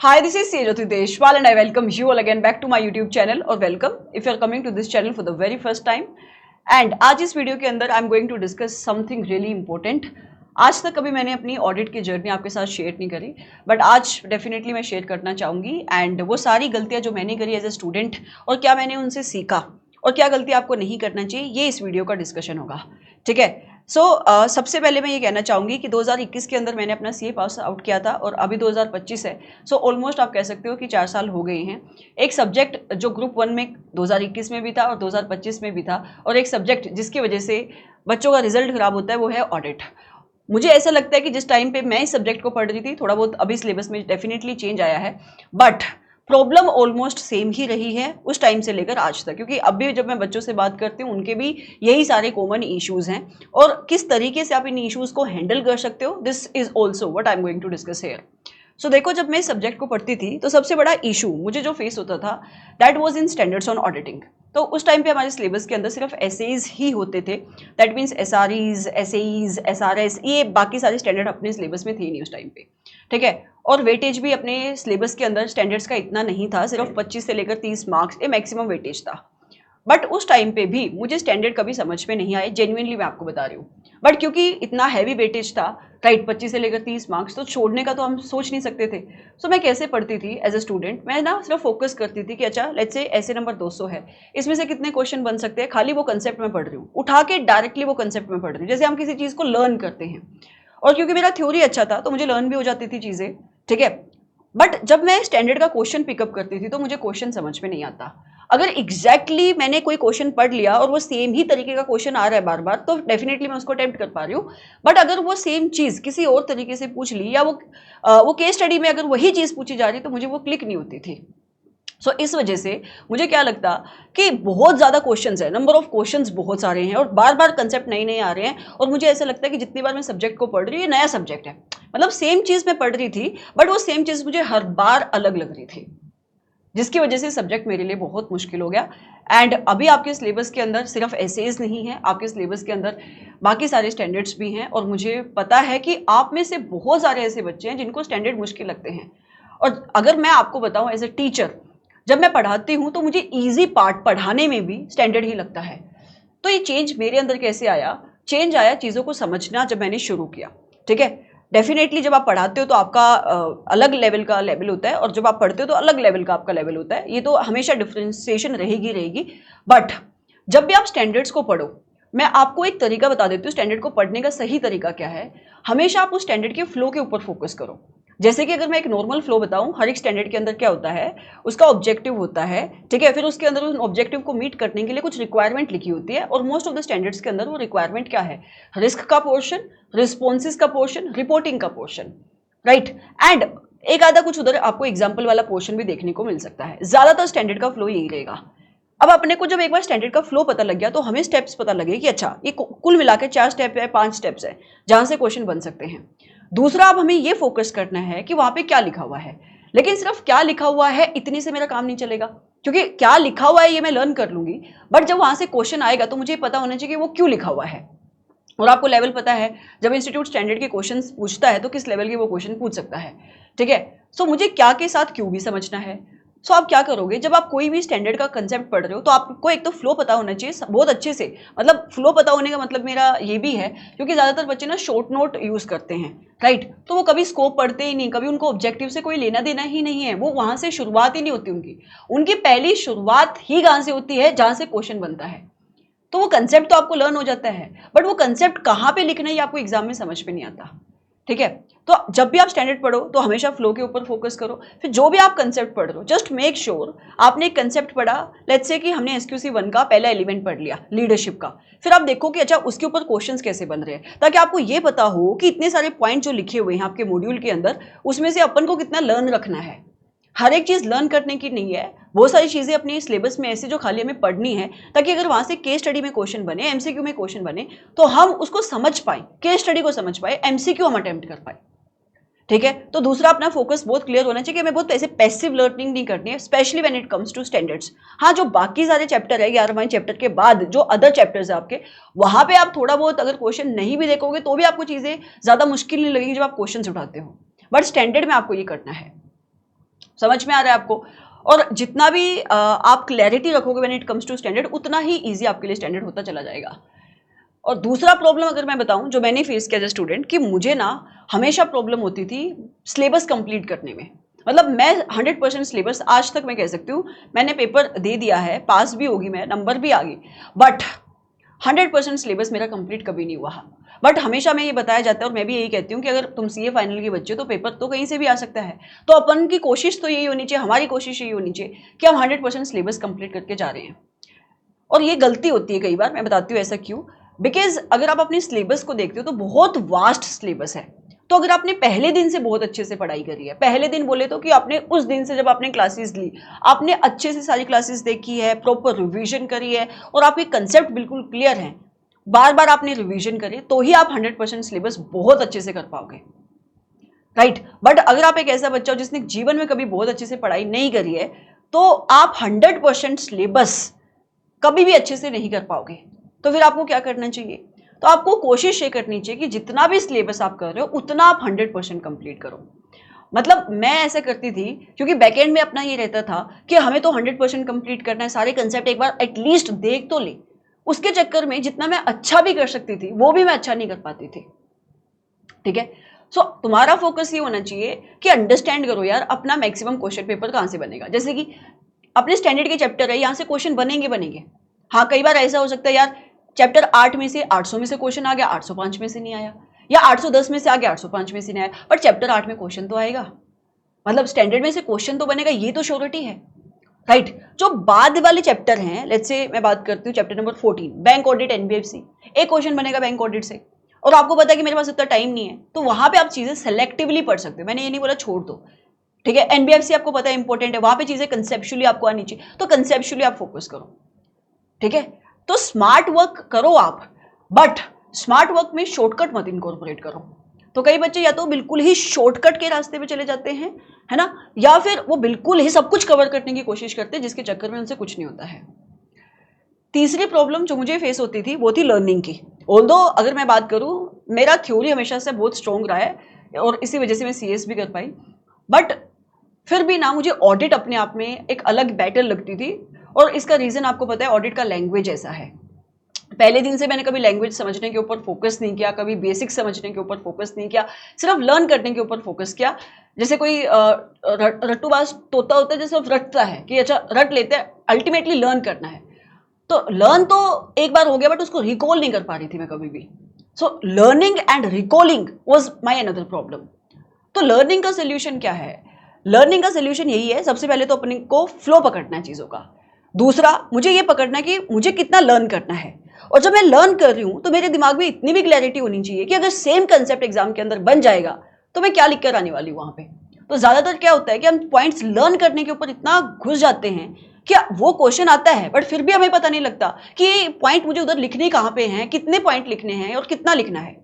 Hi, this is Sejati Deshwal and I welcome you all again back to my YouTube channel or welcome if you are coming to this channel for the very first time. And आज इस video के अंदर I am going to discuss something really important. आज तक कभी मैंने अपनी audit की जर्नी आपके साथ शेयर नहीं करी, बट आज डेफिनेटली मैं शेयर करना चाहूँगी. एंड वो सारी गलतियाँ जो मैंने करी एज ए स्टूडेंट और क्या मैंने उनसे सीखा और क्या गलती आपको नहीं करना चाहिए, ये इस वीडियो का डिस्कशन होगा. ठीक है. सबसे पहले मैं ये कहना चाहूँगी कि 2021 के अंदर मैंने अपना सीए पास आउट किया था और अभी 2025 है. ऑलमोस्ट आप कह सकते हो कि 4 साल हो गए हैं. एक सब्जेक्ट जो ग्रुप 1 में 2021 में भी था और 2025 में भी था, और एक सब्जेक्ट जिसकी वजह से बच्चों का रिजल्ट खराब होता है वो है ऑडिट. मुझे ऐसा लगता है कि जिस टाइम पे मैं इस सब्जेक्ट को पढ़ रही थी, थोड़ा बहुत अभी सिलेबस में डेफिनेटली चेंज आया है, बट प्रॉब्लम ऑलमोस्ट सेम ही रही है उस टाइम से लेकर आज तक. क्योंकि अभी जब मैं बच्चों से बात करती हूँ उनके भी यही सारे कॉमन इश्यूज हैं, और किस तरीके से आप इन इश्यूज को हैंडल कर सकते हो, this is also what I am going to discuss here. देखो, जब मैं इस सब्जेक्ट को पढ़ती थी तो सबसे बड़ा इशू मुझे जो फेस होता था that was in standards on auditing. तो उस टाइम पे हमारे सिलेबस के अंदर सिर्फ एसेज ही होते थे. दैट मीन्स एसआरईज, एसएईज, एसआरएस, ये बाकी सारे स्टैंडर्ड अपने सिलेबस में थे नहीं उस टाइम पे. ठीक है. और वेटेज भी अपने सिलेबस के अंदर स्टैंडर्ड्स का इतना नहीं था, सिर्फ 25 से लेकर 30 मार्क्स ये मैक्सिमम वेटेज था. बट उस टाइम पे भी मुझे स्टैंडर्ड कभी समझ में नहीं आए, जेन्युइनली मैं आपको बता रही हूँ. बट क्योंकि इतना हैवी वेटेज था, राइट, 25 से लेकर 30 मार्क्स, तो छोड़ने का तो हम सोच नहीं सकते थे. मैं कैसे पढ़ती थी एज ए स्टूडेंट, मैं ना सिर्फ फोकस करती थी कि अच्छा लेट्स से ऐसे नंबर 200 है, इसमें से कितने क्वेश्चन बन सकते हैं, खाली वो कंसेप्ट में पढ़ रही हूँ, उठा के डायरेक्टली वो कंसेप्ट में पढ़ रही हूँ, जैसे हम किसी चीज़ को लर्न करते हैं. और क्योंकि मेरा थ्योरी अच्छा था तो मुझे लर्न भी हो जाती थी चीज़ें. ठीक है. बट जब मैं स्टैंडर्ड का क्वेश्चन पिकअप करती थी तो मुझे क्वेश्चन समझ में नहीं आता. अगर एग्जैक्टली मैंने कोई क्वेश्चन पढ़ लिया और वो सेम ही तरीके का क्वेश्चन आ रहा है बार बार, तो डेफिनेटली मैं उसको अटेम्प्ट कर पा रही हूँ. बट अगर वो सेम चीज़ किसी और तरीके से पूछ ली, या वो केस स्टडी में अगर वही चीज़ पूछी जा रही, तो मुझे वो क्लिक नहीं होती थी. इस वजह से मुझे क्या लगता कि बहुत ज़्यादा क्वेश्चंस है, नंबर ऑफ क्वेश्चंस बहुत सारे हैं और बार बार कंसेप्ट नए नए आ रहे हैं. और मुझे ऐसा लगता है कि जितनी बार मैं सब्जेक्ट को पढ़ रही हूँ, ये नया सब्जेक्ट है, मतलब सेम चीज़ मैं पढ़ रही थी बट वो सेम चीज़ मुझे हर बार अलग लग रही थी, जिसकी वजह से सब्जेक्ट मेरे लिए बहुत मुश्किल हो गया. एंड अभी आपके सिलेबस के अंदर सिर्फ एसेज नहीं है, आपके सिलेबस के अंदर बाकी सारे स्टैंडर्ड्स भी हैं. और मुझे पता है कि आप में से बहुत सारे ऐसे बच्चे हैं जिनको स्टैंडर्ड मुश्किल लगते हैं. और अगर मैं आपको बताऊं एज ए टीचर, जब मैं पढ़ाती हूँ तो मुझे ईजी पार्ट पढ़ाने में भी स्टैंडर्ड ही लगता है. तो ये चेंज मेरे अंदर कैसे आया? चेंज आया चीज़ों को समझना जब मैंने शुरू किया. ठीक है. डेफिनेटली जब आप पढ़ाते हो तो आपका अलग लेवल का लेवल होता है, और जब आप पढ़ते हो तो अलग लेवल का आपका लेवल होता है. ये तो हमेशा डिफ्रेंसिएशन रहेगी. बट जब भी आप स्टैंडर्ड्स को पढ़ो, मैं आपको एक तरीका बता देती हूँ स्टैंडर्ड को पढ़ने का सही तरीका क्या है. हमेशा आप उस स्टैंडर्ड के फ्लो के ऊपर फोकस करो. जैसे कि अगर मैं एक नॉर्मल फ्लो बताऊं, हर एक स्टैंडर्ड के अंदर क्या होता है, उसका ऑब्जेक्टिव होता है. ठीक है. फिर उसके अंदर उस ऑब्जेक्टिव को मीट करने के लिए कुछ रिक्वायरमेंट लिखी होती है, और मोस्ट ऑफ द स्टैंडर्ड्स के अंदर वो रिक्वायरमेंट क्या है, रिस्क का पोर्शन, रिस्पॉन्सेज का पोर्शन, रिपोर्टिंग का पोर्शन, राइट. एंड एक आधा कुछ उधर आपको एग्जाम्पल वाला पोर्शन भी देखने को मिल सकता है. ज्यादातर स्टैंडर्ड का फ्लो यही रहेगा. अब अपने को जब एक बार स्टैंडर्ड का फ्लो पता लग गया तो हमें स्टेप्स पता लगे कि अच्छा ये कुल मिला के 4 स्टेप है, 5 स्टेप्स है जहां से क्वेश्चन बन सकते हैं. दूसरा, अब हमें ये फोकस करना है कि वहां पे क्या लिखा हुआ है. लेकिन सिर्फ क्या लिखा हुआ है इतने से मेरा काम नहीं चलेगा, क्योंकि क्या लिखा हुआ है ये मैं लर्न कर लूंगी, बट जब वहां से क्वेश्चन आएगा तो मुझे पता होना चाहिए कि वो क्यों लिखा हुआ है. और आपको लेवल पता है, जब इंस्टीट्यूट स्टैंडर्ड के क्वेश्चन पूछता है तो किस लेवल के वो क्वेश्चन पूछ सकता है. ठीक है. मुझे क्या के साथ क्यों भी समझना है. आप क्या करोगे, जब आप कोई भी स्टैंडर्ड का कंसेप्ट पढ़ रहे हो तो आपको एक तो फ्लो पता होना चाहिए बहुत अच्छे से. मतलब फ्लो पता होने का मतलब मेरा ये भी है, क्योंकि ज़्यादातर बच्चे ना शॉर्ट नोट यूज़ करते हैं, राइट. तो वो कभी स्कोप पढ़ते ही नहीं, कभी उनको ऑब्जेक्टिव से कोई लेना देना ही नहीं है, वो वहाँ से शुरुआत ही नहीं होती उनकी पहली शुरुआत ही कहाँ से होती है, जहाँ से क्वेश्चन बनता है. तो वो कंसेप्ट तो आपको लर्न हो जाता है, बट वो कंसेप्ट कहाँ पे लिखना है ये आपको एग्जाम में समझ में नहीं आता. ठीक है. तो जब भी आप स्टैंडर्ड पढ़ो तो हमेशा फ्लो के ऊपर फोकस करो. फिर जो भी आप कंसेप्ट पढ़ रहे हो, जस्ट मेक श्योर आपने एक कंसेप्ट पढ़ा. लेट्स से कि हमने SQC1 का पहला एलिमेंट पढ़ लिया, लीडरशिप का. फिर आप देखो कि अच्छा उसके ऊपर क्वेश्चंस कैसे बन रहे हैं, ताकि आपको ये पता हो कि इतने सारे पॉइंट जो लिखे हुए हैं आपके मॉड्यूल के अंदर, उसमें से अपन को कितना लर्न रखना है. हर एक चीज़ लर्न करने की नहीं है, बहुत सारी चीज़ें अपनी सिलेबस में ऐसी जो खाली हमें पढ़नी है, ताकि अगर वहाँ से केस स्टडी में क्वेश्चन बने, MCQ में क्वेश्चन बने, तो हम उसको समझ पाए, केस स्टडी को समझ पाए, MCQ हम अटेम्प्ट कर पाए. ठीक है. तो दूसरा, अपना फोकस बहुत क्लियर होना चाहिए कि हमें बहुत ऐसे पैसिव लर्निंग नहीं करनी है, specially when it comes to standards. हाँ, जो बाकी सारे चैप्टर है, 11वें चैप्टर के बाद जो अदर चैप्टर्स है आपके, वहाँ पे आप थोड़ा बहुत अगर क्वेश्चन नहीं भी देखोगे तो भी आपको चीज़ें ज़्यादा मुश्किल नहीं लगेगी जब आप क्वेश्चन उठाते हो. बट स्टैंडर्ड में आपको ये करना है. समझ में आ रहा है आपको? और जितना भी आप क्लैरिटी रखोगे when it comes to standard, उतना ही ईजी आपके लिए स्टैंडर्ड होता चला जाएगा। और दूसरा प्रॉब्लम अगर मैं बताऊं जो मैंने फेस किया एज ए स्टूडेंट, कि मुझे ना हमेशा प्रॉब्लम होती थी सिलेबस कंप्लीट करने में। मतलब मैं 100% सिलेबस, आज तक मैं कह सकती हूँ मैंने पेपर दे दिया है, पास भी होगी मैं, नंबर भी आ गई, बट 100% सिलेबस मेरा कंप्लीट कभी नहीं हुआ। बट हमेशा मैं ये बताया जाता है और मैं भी यही कहती हूँ कि अगर तुम सीए फाइनल के बच्चे हो तो पेपर तो कहीं से भी आ सकता है। तो अपन की कोशिश तो यही होनी चाहिए, हमारी कोशिश यही होनी चाहिए कि हम 100% सिलेबस कंप्लीट करके जा रहे हैं। और ये गलती होती है कई बार, मैं बताती हूँ ऐसा क्यों। बिकॉज अगर आप अपने सिलेबस को देखते हो तो बहुत वास्ट सिलेबस है। तो अगर आपने पहले दिन से बहुत अच्छे से पढ़ाई करी है, पहले दिन बोले तो कि आपने उस दिन से जब आपने क्लासेस ली, आपने अच्छे से सारी क्लासेस देखी है, प्रॉपर रिवीजन करी है और आपके कंसेप्ट बिल्कुल क्लियर हैं, बार बार आपने रिवीजन करे, तो ही आप 100% सिलेबस बहुत अच्छे से कर पाओगे, राइट। बट अगर आप एक ऐसा बच्चा हो जिसने जीवन में कभी बहुत अच्छे से पढ़ाई नहीं करी है, तो आप 100% सिलेबस कभी भी अच्छे से नहीं कर पाओगे। तो फिर आपको क्या करना चाहिए? तो आपको कोशिश ये करनी चाहिए कि जितना भी सिलेबस आप कर रहे हो उतना आप 100% कंप्लीट करो। मतलब मैं ऐसा करती थी क्योंकि बैकएंड में अपना ये रहता था कि हमें तो 100% कंप्लीट करना है, सारे कंसेप्ट एक बार एटलीस्ट देख तो ले। उसके चक्कर में जितना मैं अच्छा भी कर सकती थी वो भी मैं अच्छा नहीं कर पाती थी, ठीक है। सो तुम्हारा फोकस ये होना चाहिए कि अंडरस्टैंड करो यार अपना मैक्सिमम क्वेश्चन पेपर कहाँ से बनेगा। जैसे कि अपने स्टैंडर्ड के चैप्टर है, यहाँ से क्वेश्चन बनेंगे। हाँ, कई बार ऐसा हो सकता है यार चैप्टर 8 में से 800 में से क्वेश्चन आ गया, 805 में से नहीं आया, या 810 में से आ गया, 805 में से नहीं आया, पर चैप्टर 8 में क्वेश्चन तो आएगा। मतलब स्टैंडर्ड में से क्वेश्चन तो बनेगा, ये तो श्योरिटी है, राइट। जो बाद वाले चैप्टर हैं, लेट्स से मैं बात करती हूँ chapter number 14 bank audit NBFC, एक क्वेश्चन बनेगा बैंक ऑडिट से, और आपको पता है कि मेरे पास इतना टाइम नहीं है, तो वहां पे आप चीजें सेलेक्टिवली पढ़ सकते हो। मैंने ये नहीं बोला छोड़ दो, ठीक है। एनबीएफसी आपको पता है इंपॉर्टेंट है, वहां पे चीजें कंसेप्चुअली आपको आनी चाहिए, तो कंसेप्चुअली आप फोकस करो, ठीक है। तो स्मार्ट वर्क करो आप, बट स्मार्ट वर्क में शॉर्टकट मत इनकॉर्पोरेट करो। तो कई बच्चे या तो बिल्कुल ही शॉर्टकट के रास्ते पे चले जाते हैं, है ना, या फिर वो बिल्कुल ही सब कुछ कवर करने की कोशिश करते हैं जिसके चक्कर में उनसे कुछ नहीं होता है। तीसरी प्रॉब्लम जो मुझे फेस होती थी वो थी लर्निंग की। ऑल्दो अगर मैं बात करूं, मेरा थ्योरी हमेशा से बहुत स्ट्रॉन्ग रहा है और इसी वजह से मैं सीएस भी कर पाई, बट फिर भी ना मुझे ऑडिट अपने आप में एक अलग बैटल लगती थी। और इसका रीजन आपको पता है, ऑडिट का लैंग्वेज ऐसा है। पहले दिन से मैंने कभी लैंग्वेज समझने के ऊपर फोकस नहीं किया, कभी बेसिक समझने के ऊपर फोकस नहीं किया, सिर्फ लर्न करने के ऊपर फोकस किया। जैसे कोई रट्टूबाज तोता होता है जो सिर्फ रटता है कि अच्छा रट लेते हैं, अल्टीमेटली लर्न करना है। तो लर्न तो एक बार हो गया, बट उसको रिकॉल नहीं कर पा रही थी मैं कभी भी। So learning and recalling was my another problem. तो लर्निंग का सोल्यूशन क्या है? लर्निंग का सोल्यूशन यही है, सबसे पहले तो अपने को फ्लो पकड़ना है चीज़ों का। दूसरा, मुझे ये पकड़ना है कि मुझे कितना लर्न करना है, और जब मैं लर्न कर रही हूँ तो मेरे दिमाग में इतनी भी क्लैरिटी होनी चाहिए कि अगर सेम कंसेप्ट एग्जाम के अंदर बन जाएगा तो मैं क्या लिख कर आने वाली हूँ वहाँ पे। तो ज़्यादातर क्या होता है कि हम पॉइंट्स लर्न करने के ऊपर इतना घुस जाते हैं कि वो क्वेश्चन आता है बट फिर भी हमें पता नहीं लगता कि पॉइंट मुझे उधर लिखने कहाँ पे हैं, कितने पॉइंट लिखने हैं और कितना लिखना है।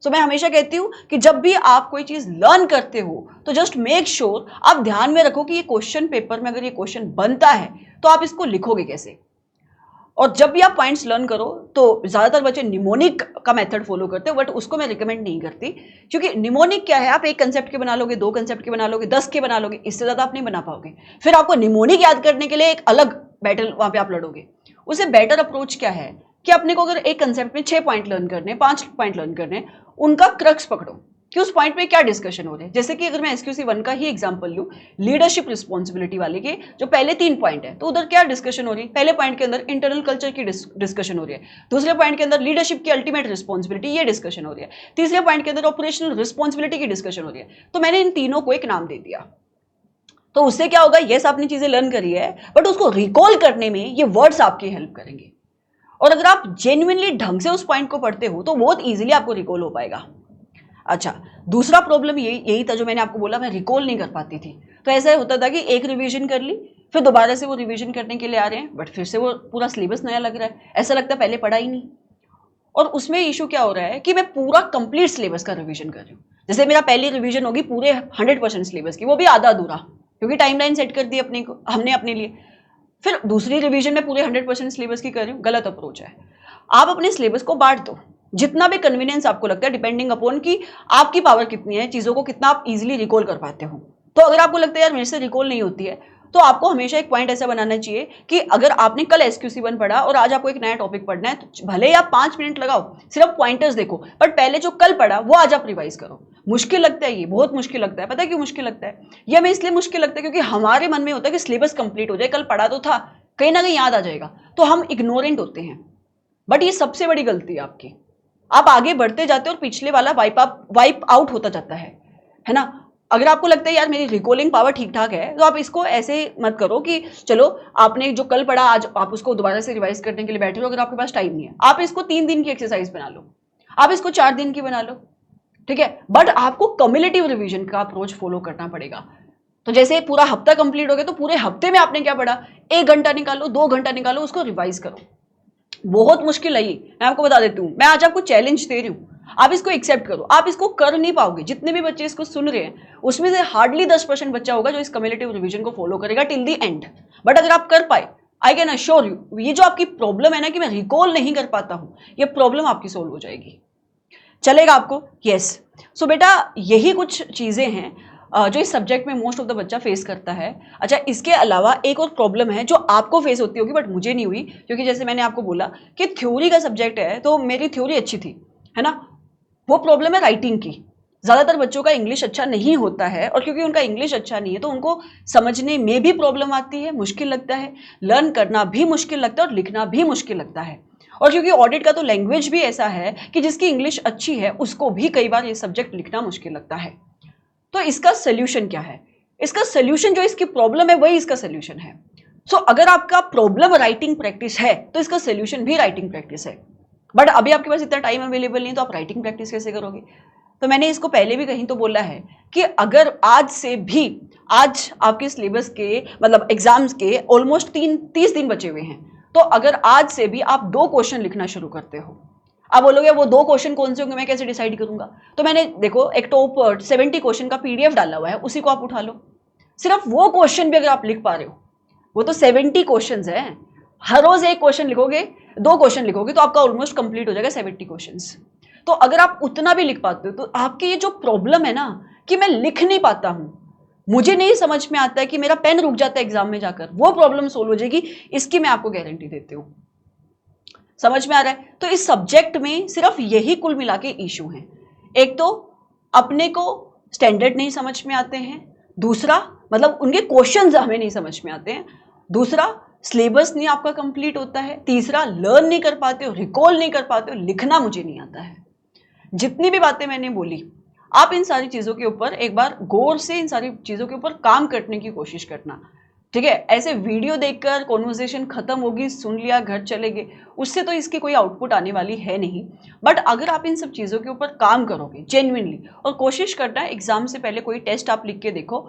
तो मैं हमेशा कहती हूँ कि जब भी आप कोई चीज लर्न करते हो तो जस्ट मेक श्योर आप ध्यान में रखो कि ये क्वेश्चन पेपर में अगर ये क्वेश्चन बनता है तो आप इसको लिखोगे कैसे। और जब भी आप पॉइंट्स लर्न करो तो ज्यादातर बच्चे निमोनिक का मेथड फॉलो करते हैं, बट उसको मैं रिकमेंड नहीं करती, क्योंकि निमोनिक क्या है, आप एक कंसेप्ट के बना लोगे, 2 कंसेप्ट के बना लोगे, 10 के बना लोगे, इससे ज्यादा आप नहीं बना पाओगे। फिर आपको निमोनिक याद करने के लिए एक अलग बैटल वहां पे आप लड़ोगे। उसे बेटर अप्रोच क्या है कि अपने को अगर एक कंसेप्ट में 6 पॉइंट लर्न करने, 5 पॉइंट लर्न करने, उनका क्रक्स पकड़ो कि उस पॉइंट पे क्या डिस्कशन हो रहे हैं। जैसे कि अगर मैं एसक्यूसी 1 का ही एग्जांपल लूं, लीडरशिप रिस्पॉन्सिबिलिटी वाले के जो पहले 3 पॉइंट है, तो उधर क्या डिस्कशन हो रही है? पहले पॉइंट के अंदर इंटरनल कल्चर की डिस्कशन हो रही है, दूसरे पॉइंट के अंदर लीडरशिप की अल्टीमेट रिस्पॉन्सिबिलिटी, ये डिस्कशन हो रही है, तीसरे पॉइंट के अंदर ऑपरेशनल रिस्पॉन्सिबिलिटी की डिस्कशन हो रही है। तो मैंने इन तीनों को एक नाम दे दिया। तो उससे क्या होगा, यस आपने चीजें लर्न करी है, बट उसको रिकॉल करने में ये वर्ड्स आपकी हेल्प करेंगे। और अगर आप जेन्युइनली ढंग से उस पॉइंट को पढ़ते हो तो बहुत इजीली आपको रिकॉल हो पाएगा। अच्छा, दूसरा प्रॉब्लम यही था जो मैंने आपको बोला, मैं रिकॉल नहीं कर पाती थी। तो ऐसा होता था कि एक रिवीजन कर ली, फिर दोबारा से वो रिवीजन करने के लिए आ रहे हैं, बट फिर से वो पूरा सिलेबस नया लग रहा है, ऐसा लगता है पहले पढ़ा ही नहीं। और उसमें इशू क्या हो रहा है कि मैं पूरा कंप्लीट सिलेबस का रिवीजन कर रही हूँ। जैसे मेरा पहली रिवीजन होगी पूरे 100% सिलेबस की, वो भी आधा अधूरा, क्योंकि टाइमलाइन सेट कर दी हमने अपने लिए। फिर दूसरी रिवीजन में पूरे 100% सिलेबस की कर रही हूँ, गलत अप्रोच है। आप अपने सिलेबस को बांट दो, जितना भी कन्वीनियंस आपको लगता है, डिपेंडिंग अपॉन कि आपकी पावर कितनी है, चीज़ों को कितना आप इजीली रिकॉल कर पाते हो। तो अगर आपको लगता है यार मेरे से रिकॉल नहीं होती है, तो आपको हमेशा एक पॉइंट ऐसा बनाना चाहिए कि अगर आपने कल SQC1 पढ़ा और आज आपको एक नया टॉपिक पढ़ना है, तो भले ही आप 5 मिनट लगाओ, सिर्फ पॉइंटर्स देखो, बट पहले जो कल पढ़ा वो आज आप रिवाइज करो। मुश्किल लगता है, ये बहुत मुश्किल लगता है। पता है क्यों मुश्किल लगता है? ये हमें इसलिए मुश्किल लगता है क्योंकि हमारे मन में होता है कि सिलेबस कंप्लीट हो जाए, कल पढ़ा तो था, कहीं ना कहीं याद आ जाएगा, तो हम इग्नोरेंट होते हैं। बट ये सबसे बड़ी गलती है आपकी। आप आगे बढ़ते जाते हो और पिछले वाला वाइप आउट होता जाता है ना। अगर आपको लगता है यार मेरी रिकॉलिंग पावर ठीक ठाक है, तो आप इसको ऐसे मत करो कि चलो आपने जो कल पढ़ा आज आप उसको दोबारा से रिवाइज करने के लिए बैठे हो। अगर आपके पास टाइम नहीं है, आप इसको 3 दिन की एक्सरसाइज बना लो, आप इसको 4 दिन की बना लो, ठीक है। बट आपको कम्युलेटिव रिवीजन का अप्रोच फॉलो करना पड़ेगा। तो जैसे पूरा हफ्ता कंप्लीट हो गया, तो पूरे हफ्ते में आपने क्या पढ़ा, 1 घंटा निकालो, 2 घंटा निकालो, उसको रिवाइज करो। बहुत मुश्किल है ये, मैं आपको बता देती हूँ। मैं आज आपको चैलेंज दे रही हूँ, आप इसको एक्सेप्ट करो। आप इसको कर नहीं पाओगे। जितने भी बच्चे इसको सुन रहे हैं उसमें से हार्डली 10% बच्चा होगा जो इस कम्युलेटिव रिवीजन को फॉलो करेगा टिल दी एंड। बट अगर आप कर पाए, आई कैन अश्योर यू, ये जो आपकी प्रॉब्लम है ना कि मैं रिकॉल नहीं कर पाता हूँ, ये प्रॉब्लम आपकी सोल्व हो जाएगी। चलेगा आपको? यस। सो बेटा यही कुछ चीजें हैं जो इस सब्जेक्ट में मोस्ट ऑफ द बच्चा फेस करता है। अच्छा, इसके अलावा एक और प्रॉब्लम है जो आपको फेस होती होगी बट मुझे नहीं हुई, क्योंकि जैसे मैंने आपको बोला कि थ्योरी का सब्जेक्ट है, तो मेरी थ्योरी अच्छी थी, है ना। वो प्रॉब्लम है राइटिंग की। ज़्यादातर बच्चों का इंग्लिश अच्छा नहीं होता है, और क्योंकि उनका इंग्लिश अच्छा नहीं है तो उनको समझने में भी प्रॉब्लम आती है, मुश्किल लगता है, लर्न करना भी मुश्किल लगता है और लिखना भी मुश्किल लगता है। और क्योंकि ऑडिट का तो लैंग्वेज भी ऐसा है कि जिसकी इंग्लिश अच्छी है उसको भी कई बार ये सब्जेक्ट लिखना मुश्किल लगता है। तो इसका सोल्यूशन क्या है? इसका सोल्यूशन, जो इसकी प्रॉब्लम है वही इसका सोल्यूशन है। सो अगर आपका प्रॉब्लम राइटिंग प्रैक्टिस है तो इसका सोल्यूशन भी राइटिंग प्रैक्टिस है। बट अभी आपके पास इतना टाइम अवेलेबल नहीं, तो आप राइटिंग प्रैक्टिस कैसे करोगे? तो मैंने इसको पहले भी कहीं तो बोला है कि अगर आज से भी, आज आपके सिलेबस के मतलब एग्जाम्स के ऑलमोस्ट 30 दिन बचे हुए हैं, तो अगर आज से भी आप 2 क्वेश्चन लिखना शुरू करते हो, आप बोलोगे वो 2 क्वेश्चन कौन से होंगे, मैं कैसे डिसाइड करूंगा? तो मैंने देखो एक टॉप 70 क्वेश्चन का PDF डाला हुआ है, उसी को आप उठा लो। सिर्फ वो क्वेश्चन भी अगर आप लिख पा रहे हो, वो तो 70 क्वेश्चन है, हर रोज एक क्वेश्चन लिखोगे, 2 क्वेश्चन लिखोगे, तो आपका ऑलमोस्ट कंप्लीट हो जाएगा 70 क्वेश्चंस। तो अगर आप उतना भी लिख पाते हो, तो आपकी ये जो प्रॉब्लम है ना कि मैं लिख नहीं पाता हूं, मुझे नहीं समझ में आता है, कि मेरा पेन रुक जाता है एग्जाम में जाकर, वो प्रॉब्लम सोल्व हो जाएगी। इसकी मैं आपको गारंटी देती हूँ। समझ में आ रहा है? तो इस सब्जेक्ट में सिर्फ यही कुल मिला के इशू है। एक तो अपने को स्टैंडर्ड नहीं समझ में आते हैं, दूसरा मतलब उनके क्वेश्चंस हमें नहीं समझ में आते हैं, दूसरा सिलेबस नहीं आपका कंप्लीट होता है, तीसरा लर्न नहीं कर पाते हो, रिकॉल नहीं कर पाते हो, लिखना मुझे नहीं आता है। जितनी भी बातें मैंने बोली, आप इन सारी चीज़ों के ऊपर एक बार गौर से इन सारी चीज़ों के ऊपर काम करने की कोशिश करना, ठीक है। ऐसे वीडियो देखकर कॉन्वर्सेशन खत्म होगी, सुन लिया घर चले गए, उससे तो इसकी कोई आउटपुट आने वाली है नहीं। बट अगर आप इन सब चीज़ों के ऊपर काम करोगे जेन्युइनली, और कोशिश करना है एग्जाम से पहले कोई टेस्ट आप लिख के देखो,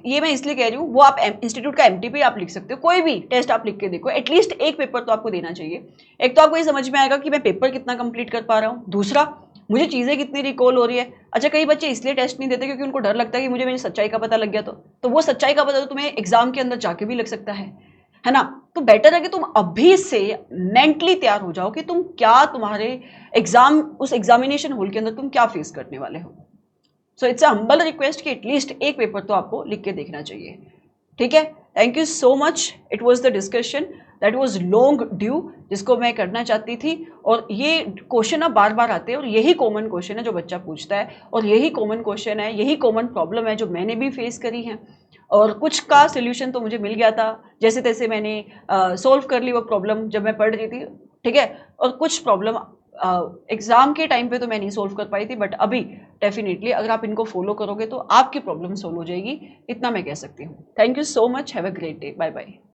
ये मैं इसलिए कह रही हूँ, वो आप इंस्टीट्यूट का MTP आप लिख सकते हो, कोई भी टेस्ट आप लिख के देखो, एटलीस्ट एक पेपर तो आपको देना चाहिए। एक तो आपको ये समझ में आएगा कि मैं पेपर कितना कंप्लीट कर पा रहा हूँ, दूसरा मुझे चीज़ें कितनी रिकॉल हो रही है। अच्छा, कई बच्चे इसलिए टेस्ट नहीं देते क्योंकि उनको डर लगता है कि मुझे मेरी सच्चाई का पता लग गया, तो वो सच्चाई का पता तो तुम्हें एग्जाम के अंदर जाके भी लग सकता है ना। तो बेटर है कि तुम अभी से मेंटली तैयार हो जाओ कि तुम क्या, तुम्हारे एग्जाम, उस एग्जामिनेशन हॉल के अंदर तुम क्या फेस करने वाले हो। So it's a humble request कि एटलीस्ट एक पेपर तो आपको लिख के देखना चाहिए, ठीक है। Thank you so much. It was the discussion that was long due, जिसको मैं करना चाहती थी। और ये क्वेश्चन अब बार बार आते हैं, और यही कॉमन क्वेश्चन है जो बच्चा पूछता है, और यही कॉमन क्वेश्चन है, यही कॉमन प्रॉब्लम है जो मैंने भी फेस करी है। और कुछ का सोल्यूशन तो मुझे मिल गया था, जैसे तैसे मैंने सॉल्व कर ली वो प्रॉब्लम जब मैं पढ़ रही थी, ठीक है। और कुछ प्रॉब्लम एग्ज़ाम के टाइम पे तो मैं नहीं सॉल्व कर पाई थी, बट अभी डेफिनेटली अगर आप इनको फॉलो करोगे तो आपकी प्रॉब्लम सॉल्व हो जाएगी, इतना मैं कह सकती हूँ। Thank you so much, have a great day, bye bye.